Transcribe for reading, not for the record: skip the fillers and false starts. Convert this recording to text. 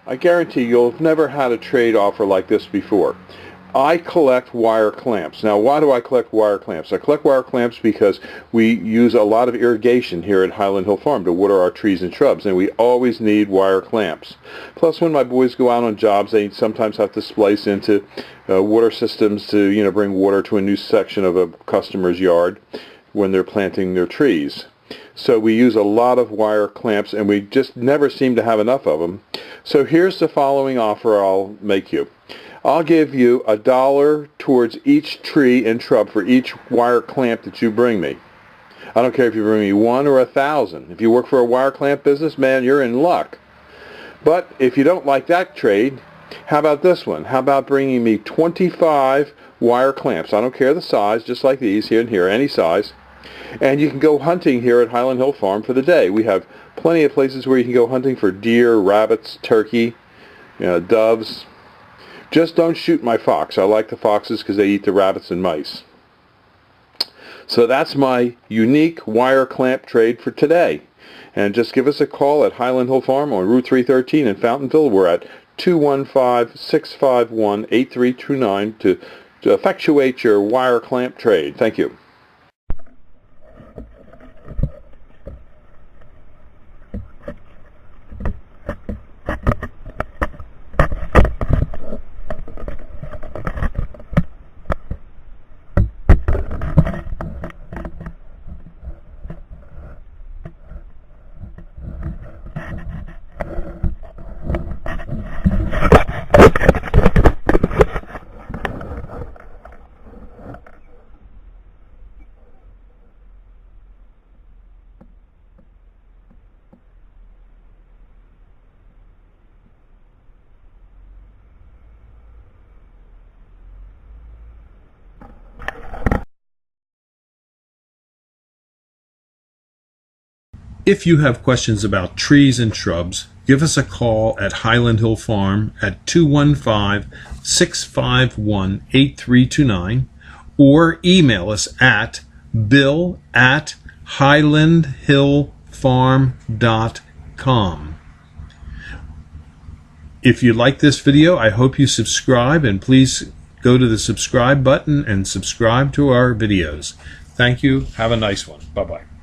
I guarantee you'll have never had a trade offer like this before. I collect wire clamps. Now, why do I collect wire clamps? I collect wire clamps because we use a lot of irrigation here at Highland Hill Farm to water our trees and shrubs, and we always need wire clamps. Plus, when my boys go out on jobs, they sometimes have to splice into water systems to, bring water to a new section of a customer's yard when they're planting their trees. So we use a lot of wire clamps, and we just never seem to have enough of them. So here's the following offer I'll make you. I'll give you $1 towards each tree and shrub for each wire clamp that you bring me. I don't care if you bring me 1 or 1,000. If you work for a wire clamp business, man, you're in luck. But if you don't like that trade, how about this one? How about bringing me 25 wire clamps? I don't care the size, just like these here and here, any size. And you can go hunting here at Highland Hill Farm for the day. We have plenty of places where you can go hunting for deer, rabbits, turkey, doves. Just don't shoot my fox. I like the foxes because they eat the rabbits and mice. So that's my unique wire clamp trade for today. And just give us a call at Highland Hill Farm on Route 313 in Fountainville. We're at 215-651-8329 to effectuate your wire clamp trade. Thank you. If you have questions about trees and shrubs, give us a call at Highland Hill Farm at 215-651-8329 or email us at bill@highlandhillfarm.com. If you like this video, I hope you subscribe, and please go to the subscribe button and subscribe to our videos. Thank you. Have a nice one. Bye-bye.